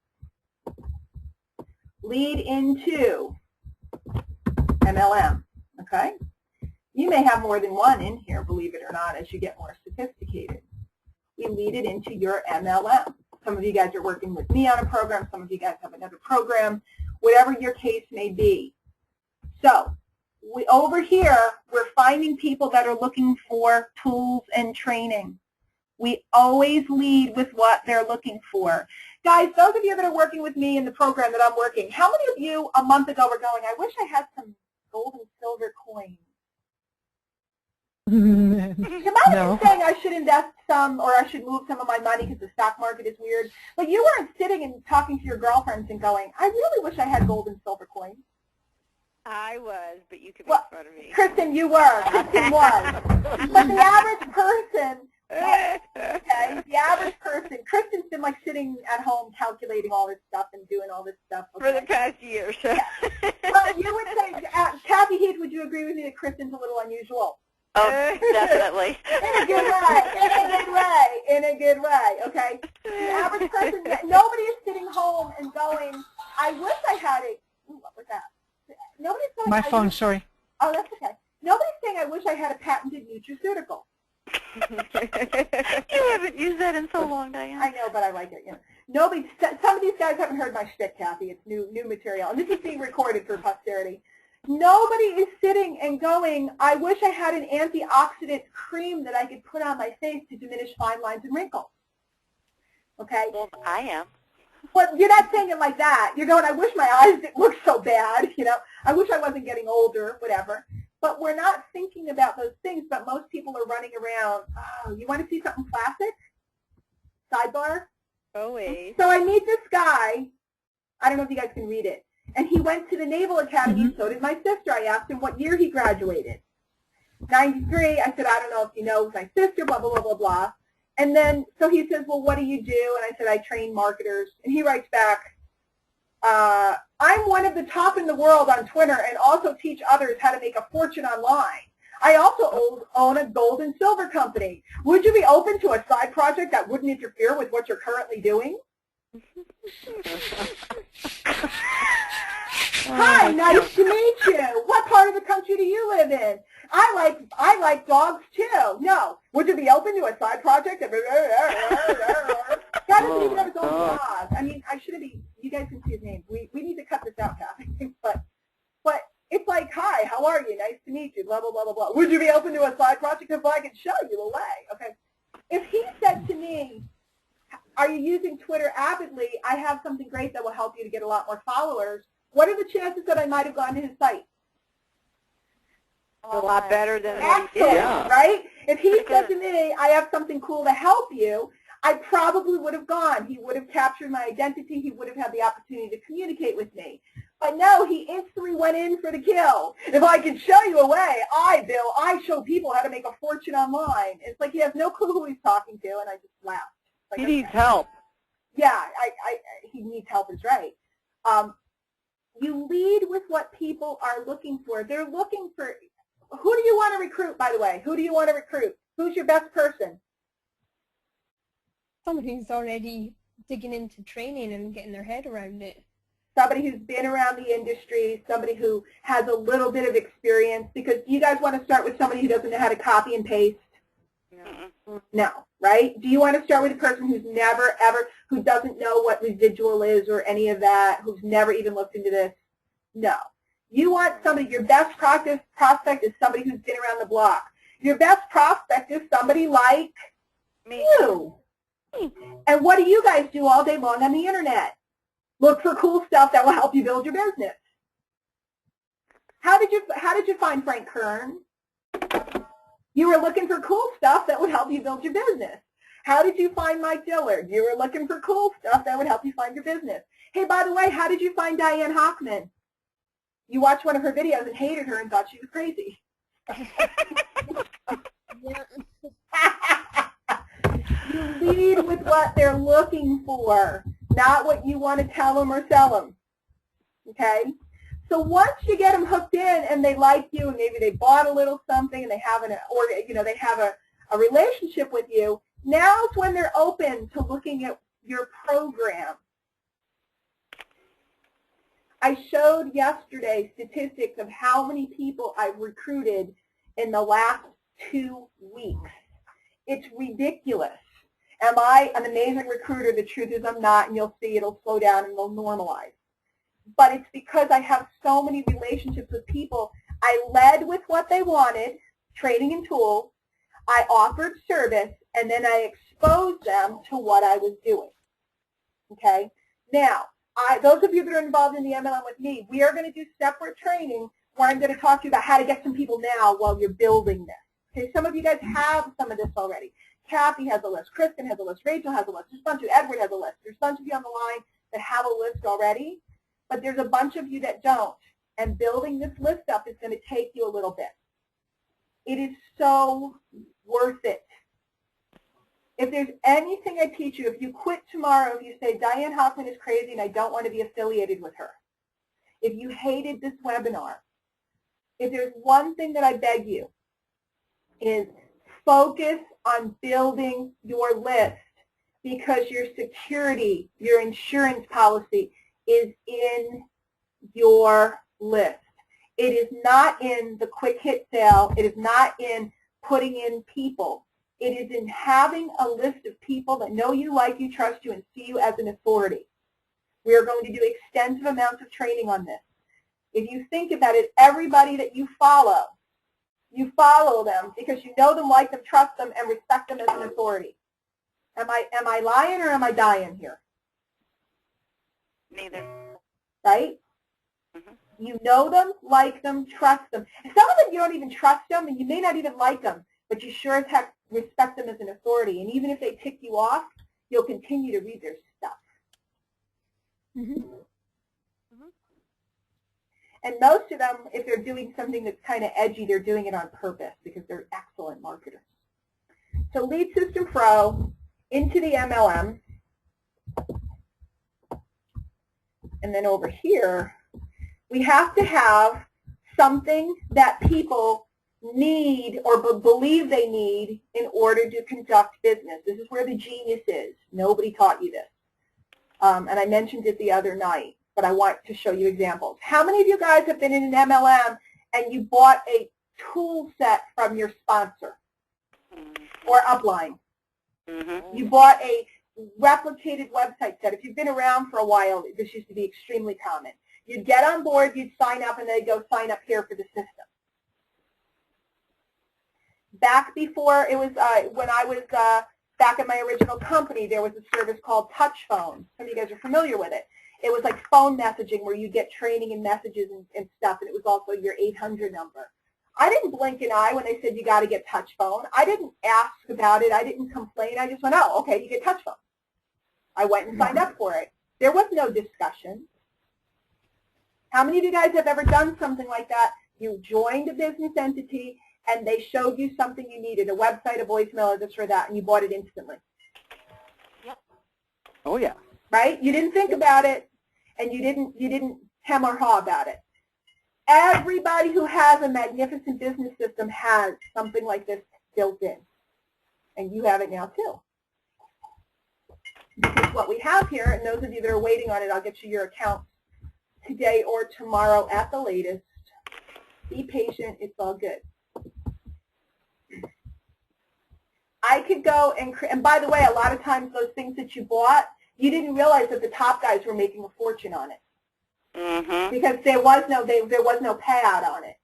Lead into MLM, okay? You may have more than one in here, believe it or not, as you get more sophisticated. We lead it into your MLM. Some of you guys are working with me on a program. Some of you guys have another program, whatever your case may be. So over here, we're finding people that are looking for tools and training. We always lead with what they're looking for. Guys, those of you that are working with me in the program that I'm working, how many of you a month ago were going, I wish I had some gold and silver coins? You might have been saying I should invest some or I should move some of my money because the stock market is weird, but you weren't sitting and talking to your girlfriends and going, I really wish I had gold and silver coins. I was, but you could make fun of me. Kristen, you were. Kristen was. But the average person, okay, the average person, Kristen's been like sitting at home calculating all this stuff and doing all this stuff. Okay? For the past year. So. Yeah. Well, you would say, Kathy Heath, would you agree with me that Kristen's a little unusual? Oh, definitely. In a good way, in a good way, in a good way, okay? The average person, nobody is sitting home and going, I wish I had a, what was that? Nobody's saying, My phone, sorry. Oh, that's okay. Nobody's saying, I wish I had a patented nutraceutical. You haven't used that in so long, Diane. I know, but I like it. Nobody, some of these guys haven't heard my shtick, Kathy. It's new material. And this is being recorded for posterity. Nobody is sitting and going, I wish I had an antioxidant cream that I could put on my face to diminish fine lines and wrinkles. Okay? Well, I am. But you're not saying it like that. You're going, I wish my eyes didn't look so bad, I wish I wasn't getting older, whatever. But we're not thinking about those things, but most people are running around, oh, you want to see something classic? Sidebar? Always. So I meet this guy, I don't know if you guys can read it, and he went to the Naval Academy, and so did my sister. I asked him what year he graduated. 93. I said, I don't know if you know my sister, blah, blah, blah, blah, blah. And then, so he says, well, what do you do? And I said, I train marketers. And he writes back, I'm one of the top in the world on Twitter and also teach others how to make a fortune online. I also own a gold and silver company. Would you be open to a side project that wouldn't interfere with what you're currently doing? Hi, nice to meet you. What part of the country do you live in? I like dogs too. No. Would you be open to a side project? Guys doesn't even have his own dog. I mean, I shouldn't be. You guys can see his name. We need to cut this out, Kathy. But it's like, hi, how are you? Nice to meet you. Blah blah blah blah blah. Would you be open to a side project if I could show you a way? Okay. If he said to me, are you using Twitter avidly? I have something great that will help you to get a lot more followers. What are the chances that I might have gone to his site? A lot better than what he did. Yeah. Right? If he said to me, I have something cool to help you, I probably would have gone. He would have captured my identity. He would have had the opportunity to communicate with me. But no, he instantly went in for the kill. If I could show you a way, I show people how to make a fortune online. It's like he has no clue who he's talking to, and I just laughed. Like, he needs help. Yeah, he needs help is right. You lead with what people are looking for. They're looking for, who do you want to recruit, by the way? Who do you want to recruit? Who's your best person? Somebody who's already digging into training and getting their head around it. Somebody who's been around the industry, somebody who has a little bit of experience, because you guys want to start with somebody who doesn't know how to copy and paste? No, right? Do you want to start with a person who's never, ever, who doesn't know what residual is or any of that, who's never even looked into this? No. You want somebody, your best prospect is somebody who's been around the block. Your best prospect is somebody like you. And what do you guys do all day long on the internet? Look for cool stuff that will help you build your business. How did you find Frank Kern? You were looking for cool stuff that would help you build your business. How did you find Mike Dillard? You were looking for cool stuff that would help you find your business. Hey, by the way, how did you find Diane Hochman? You watched one of her videos and hated her and thought she was crazy. You lead with what they're looking for, not what you want to tell them or sell them. Okay? So once you get them hooked in and they like you and maybe they bought a little something and they have they have a relationship with you, now's when they're open to looking at your program. I showed yesterday statistics of how many people I've recruited in the last 2 weeks. It's ridiculous. Am I an amazing recruiter? The truth is I'm not, and you'll see it'll slow down and it'll normalize. But it's because I have so many relationships with people. I led with what they wanted, training and tools. I offered service, and then I exposed them to what I was doing. Okay? Now, those of you that are involved in the MLM with me, we are going to do separate training where I'm going to talk to you about how to get some people now while you're building this. Okay? Some of you guys have some of this already. Kathy has a list. Kristen has a list. Rachel has a list. There's a bunch of Edward has a list. There's a bunch of you on the line that have a list already, but there's a bunch of you that don't. And building this list up is going to take you a little bit. It is so worth it. If there's anything I teach you, if you quit tomorrow, if you say, Diane Hochman is crazy and I don't want to be affiliated with her, if you hated this webinar, if there's one thing that I beg you is focus on building your list, because your security, your insurance policy is in your list. It is not in the quick hit sale. It is not in putting in people. It is in having a list of people that know you, like you, trust you, and see you as an authority. We are going to do extensive amounts of training on this. If you think about it, everybody that you follow them because you know them, like them, trust them, and respect them as an authority. Am I lying or am I dying here? Neither. Right? Mm-hmm. You know them, like them, trust them. Some of them you don't even trust them, and you may not even like them, but you sure as heck respect them as an authority. And even if they tick you off, you'll continue to read their stuff. Mm-hmm. And most of them, if they're doing something that's kind of edgy, they're doing it on purpose because they're excellent marketers. So Lead System Pro, Into the MLM, and then over here, we have to have something that people need or believe they need in order to conduct business. This is where the genius is. Nobody taught you this. And I mentioned it the other night, but I want to show you examples. How many of you guys have been in an MLM and you bought a tool set from your sponsor or upline? Mm-hmm. You bought a replicated website set. If you've been around for a while, this used to be extremely common. You'd get on board, you'd sign up, and they'd go sign up here for the system. Back before it was, when I was back at my original company, there was a service called Touch Phone. Some of you guys are familiar with it. It was like phone messaging where you get training and messages and stuff, and it was also your 800 number. I didn't blink an eye when they said you got to get Touch Phone. I didn't ask about it. I didn't complain. I just went, oh, okay, you get Touch Phone. I went and signed up for it. There was no discussion. How many of you guys have ever done something like that? You joined a business entity, and they showed you something you needed, a website, a voicemail, or this or that, and you bought it instantly. Yep. Oh, yeah. Right? You didn't think about it, and you didn't hem or haw about it. Everybody who has a magnificent business system has something like this built in, and you have it now too. Because what we have here, and those of you that are waiting on it, I'll get you your account today or tomorrow at the latest. Be patient. It's all good. I could go and by the way, a lot of times those things that you bought, you didn't realize that the top guys were making a fortune on it. Mm-hmm. because there was no payout on it.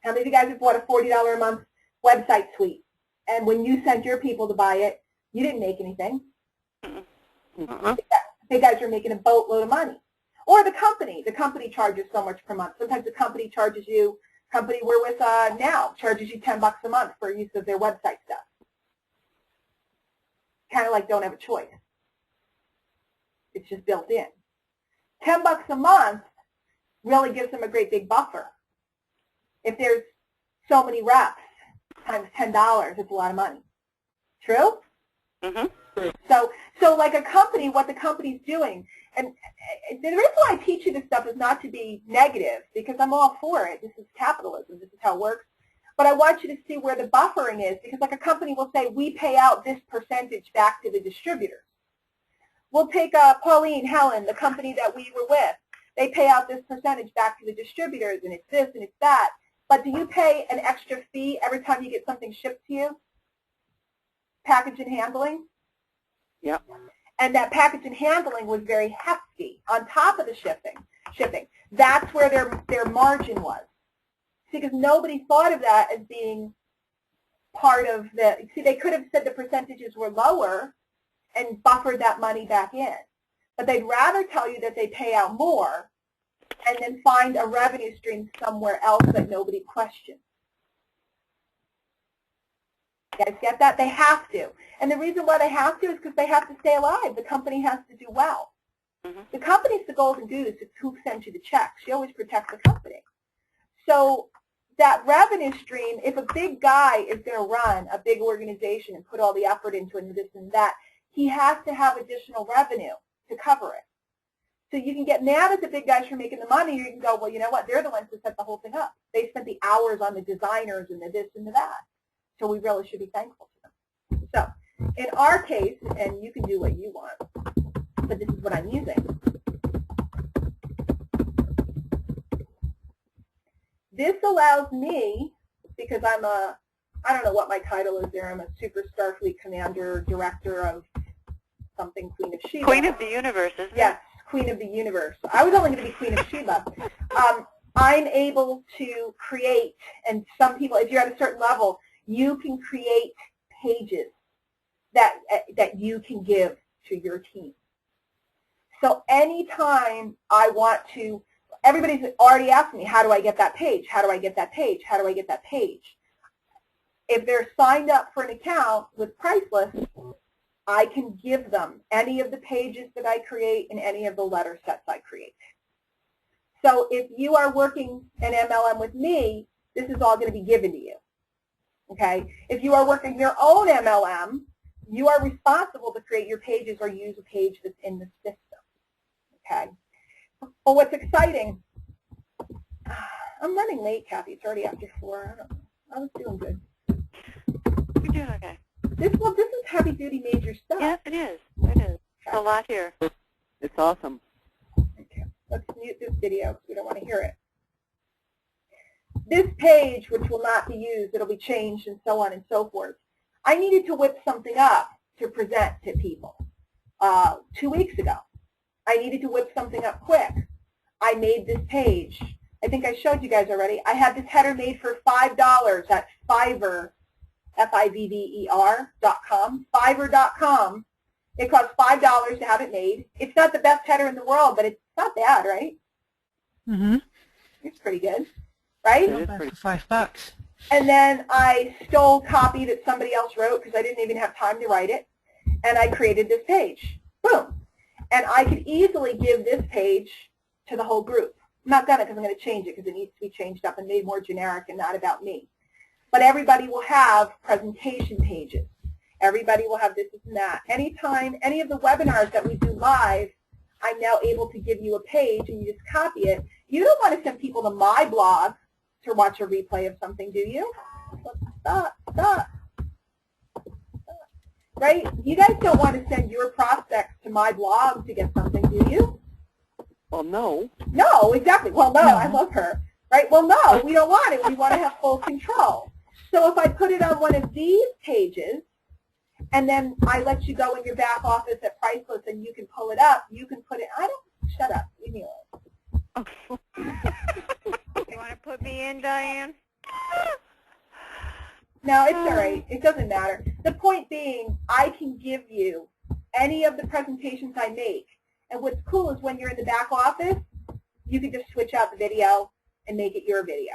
How many of you guys have bought a $40 a month website suite? And when you sent your people to buy it, you didn't make anything. Mm-hmm. The guys are making a boatload of money. Or the company charges so much per month. Sometimes the company charges you, company we're with now, charges you $10 a month for use of their website stuff. Kind of like don't have a choice. It's just built in. $10 a month really gives them a great big buffer. If there's so many reps times $10, it's a lot of money. True? Mm-hmm. So like a company, what the company's doing, and the reason why I teach you this stuff is not to be negative, because I'm all for it. This is capitalism. This is how it works. But I want you to see where the buffering is, because like a company will say, we pay out this percentage back to the distributors. We'll take Pauline, Helen, the company that we were with. They pay out this percentage back to the distributors, and it's this and it's that. But do you pay an extra fee every time you get something shipped to you? Package and handling? Yep. And that package and handling was very hefty on top of the shipping. That's where their margin was. See, because nobody thought of that as being part of the, see, they could have said the percentages were lower and buffered that money back in. But they'd rather tell you that they pay out more and then find a revenue stream somewhere else that nobody questions. You guys get that? They have to. And the reason why they have to is because they have to stay alive. The company has to do well. Mm-hmm. The company's the golden goose. It's who sends you the check. She always protects the company. So that revenue stream, if a big guy is going to run a big organization and put all the effort into it and this and that, he has to have additional revenue to cover it. So you can get mad at the big guys for making the money, or you can go, well, you know what? They're the ones that set the whole thing up. They spent the hours on the designers and the this and the that. So we really should be thankful to them. So in our case, and you can do what you want, but this is what I'm using. This allows me, because I'm a, I don't know what my title is there, I'm a Super Starfleet Commander, Director of something, Queen of Sheba. Queen of the Universe, isn't it? Yes, Queen of the Universe. I was only going to be Queen of Sheba. I'm able to create, and some people, if you're at a certain level, you can create pages that you can give to your team. So anytime I want to, everybody's already asked me, how do I get that page? How do I get that page? How do I get that page? If they're signed up for an account with Priceless, I can give them any of the pages that I create and any of the letter sets I create. So if you are working an MLM with me, this is all going to be given to you. Okay? If you are working your own MLM, you are responsible to create your pages or use a page that's in the system. Okay? Well, what's exciting, I'm running late, Kathy. It's already after 4. I was doing good. You're doing okay. This is heavy-duty major stuff. Yes, it is. It is. There's a lot here. It's awesome. Okay, let's mute this video because we don't want to hear it. This page, which will not be used, it'll be changed and so on and so forth. I needed to whip something up to present to people 2 weeks ago. I needed to whip something up quick. I made this page. I think I showed you guys already. I had this header made for $5 at Fiverr, Fiverr.com. Fiverr.com. It costs $5 to have it made. It's not the best header in the world, but it's not bad, right? Mm-hmm. It's pretty good, right? Not bad for $5. And then I stole copy that somebody else wrote because I didn't even have time to write it, and I created this page. Boom. And I could easily give this page to the whole group. I'm not going to, because I'm going to change it because it needs to be changed up and made more generic and not about me. But everybody will have presentation pages. Everybody will have this and that. Anytime, any of the webinars that we do live, I'm now able to give you a page and you just copy it. You don't want to send people to my blog to watch a replay of something, do you? Stop. Right? You guys don't want to send your prospects to my blog to get something, do you? Well, no. No, exactly. Well, no, I love her. Right? Well, no, we don't want it. We want to have full control. So if I put it on one of these pages, and then I let you go in your back office at Priceless and you can pull it up, you can put it, I don't shut up. Leave me alone. You want to put me in, Diane? No, it's all right. It doesn't matter. The point being, I can give you any of the presentations I make. And what's cool is when you're in the back office, you can just switch out the video and make it your video.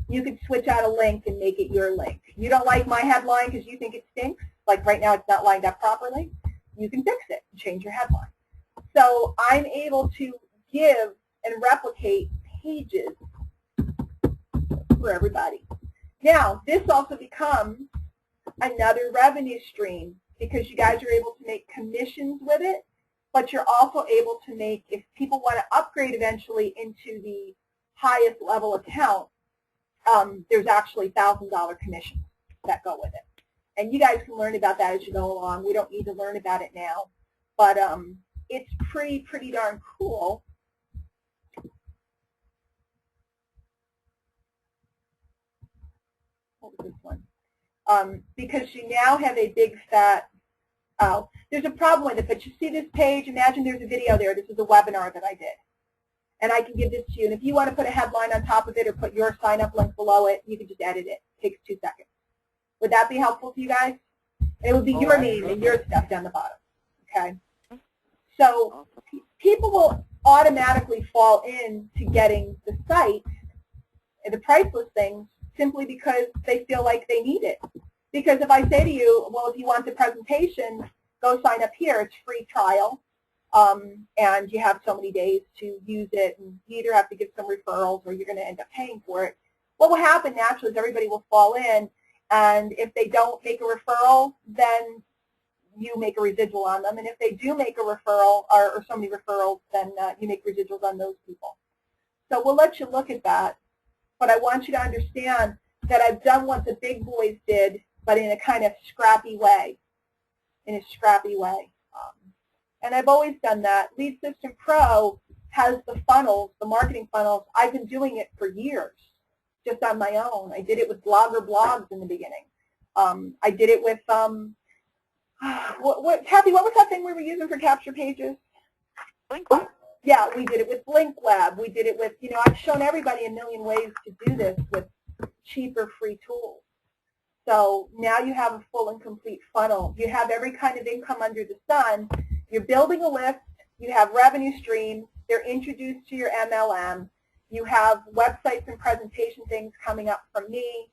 You could switch out a link and make it your link. You don't like my headline because you think it stinks, like right now it's not lined up properly, you can fix it and change your headline. So I'm able to give and replicate pages for everybody. Now, this also becomes another revenue stream because you guys are able to make commissions with it, but you're also able to make, if people want to upgrade eventually into the highest level account, there's actually $1,000 commissions that go with it. And you guys can learn about that as you go along. We don't need to learn about it now, but it's pretty darn cool. What was this one? Because you now have a big fat, oh, there's a problem with it, but you see this page, imagine there's a video there. This is a webinar that I did. And I can give this to you. And if you want to put a headline on top of it or put your sign-up link below it, you can just edit it. It takes 2 seconds. Would that be helpful to you guys? It would be your name and your stuff down the bottom. Okay? So people will automatically fall into getting the site, the priceless things, simply because they feel like they need it. Because if I say to you, well, if you want the presentation, go sign up here. It's free trial. And you have so many days to use it, and you either have to give some referrals or you're going to end up paying for it. What will happen naturally is everybody will fall in, and if they don't make a referral, then you make a residual on them, and if they do make a referral or so many referrals, then you make residuals on those people. So we'll let you look at that, but I want you to understand that I've done what the big boys did, but in a kind of scrappy way, And I've always done that. Lead System Pro has the funnels, the marketing funnels. I've been doing it for years, just on my own. I did it with Blogger Blogs in the beginning. I did it with, Kathy, what was that thing we were using for capture pages? Blink. Yeah, we did it with Blink Web. We did it with, I've shown everybody a million ways to do this with cheaper free tools. So now you have a full and complete funnel. You have every kind of income under the sun. You're building a list, you have revenue streams, they're introduced to your MLM, you have websites and presentation things coming up from me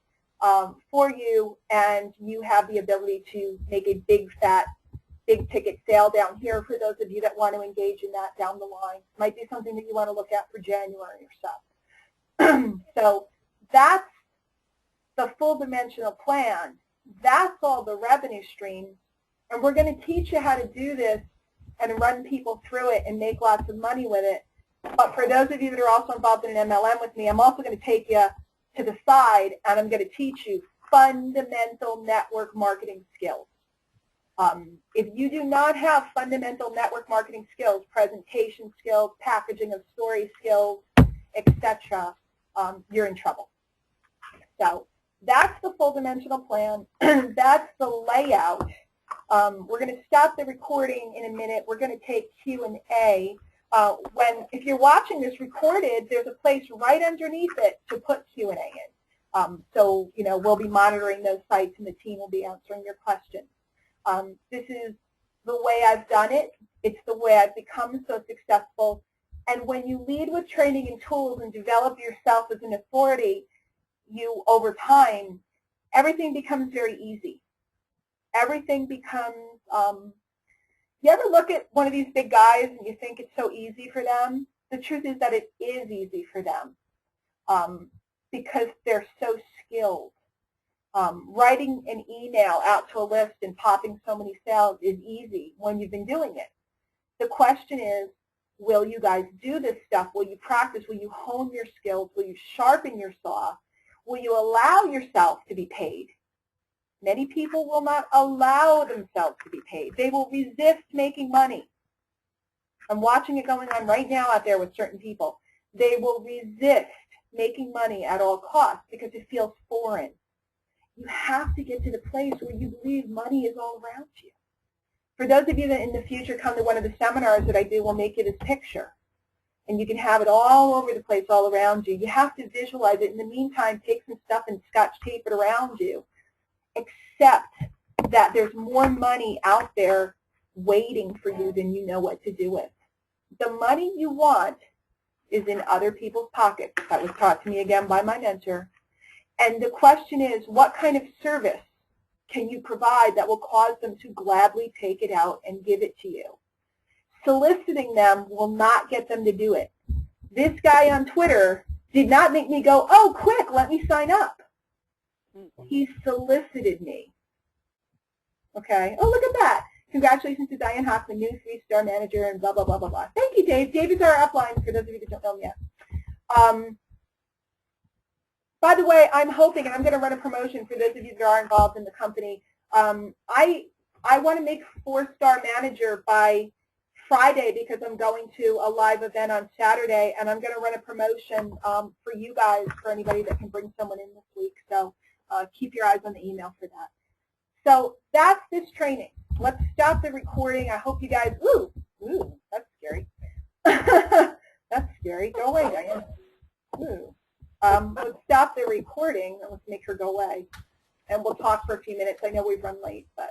for you, and you have the ability to make a big ticket sale down here for those of you that want to engage in that down the line. Might be something that you want to look at for January or so. So that's the full dimensional plan. That's all the revenue streams, and we're going to teach you how to do this and run people through it and make lots of money with it. But for those of you that are also involved in an MLM with me, I'm also going to take you to the side and I'm going to teach you fundamental network marketing skills. If you do not have fundamental network marketing skills, presentation skills, packaging of story skills, etc., you're in trouble. So that's the full dimensional plan. That's the layout. We're going to stop the recording in a minute. We're going to take Q&A. If you're watching this recorded, there's a place right underneath it to put Q&A in. So, we'll be monitoring those sites and the team will be answering your questions. This is the way I've done it. It's the way I've become so successful. And when you lead with training and tools and develop yourself as an authority, over time, everything becomes very easy. Everything becomes, you ever look at one of these big guys and you think it's so easy for them? The truth is that it is easy for them because they're so skilled. Writing an email out to a list and popping so many sales is easy when you've been doing it. The question is, will you guys do this stuff? Will you practice? Will you hone your skills? Will you sharpen your saw? Will you allow yourself to be paid? Many people will not allow themselves to be paid. They will resist making money. I'm watching it going on right now out there with certain people. They will resist making money at all costs because it feels foreign. You have to get to the place where you believe money is all around you. For those of you that in the future come to one of the seminars that I do, we'll make you this picture. And you can have it all over the place, all around you. You have to visualize it. In the meantime, take some stuff and scotch tape it around you. Accept that there's more money out there waiting for you than you know what to do with. The money you want is in other people's pockets. That was taught to me again by my mentor. And the question is, what kind of service can you provide that will cause them to gladly take it out and give it to you? Soliciting them will not get them to do it. This guy on Twitter did not make me go, oh, quick, let me sign up. He solicited me. Okay? Oh, look at that. Congratulations to Diane Hoffman, new 3-star manager, and blah, blah, blah, blah, blah. Thank you, Dave. Dave is our upline, for those of you that don't know him yet. By the way, I'm hoping, and I'm going to run a promotion for those of you that are involved in the company. I want to make 4-star manager by Friday because I'm going to a live event on Saturday, and I'm going to run a promotion for you guys, for anybody that can bring someone in this week. So keep your eyes on the email for that. So that's this training. Let's stop the recording. I hope you guys, ooh, that's scary. That's scary. Go away, Diane. Ooh. Let's stop the recording and let's make her go away. And we'll talk for a few minutes. I know we've run late, but.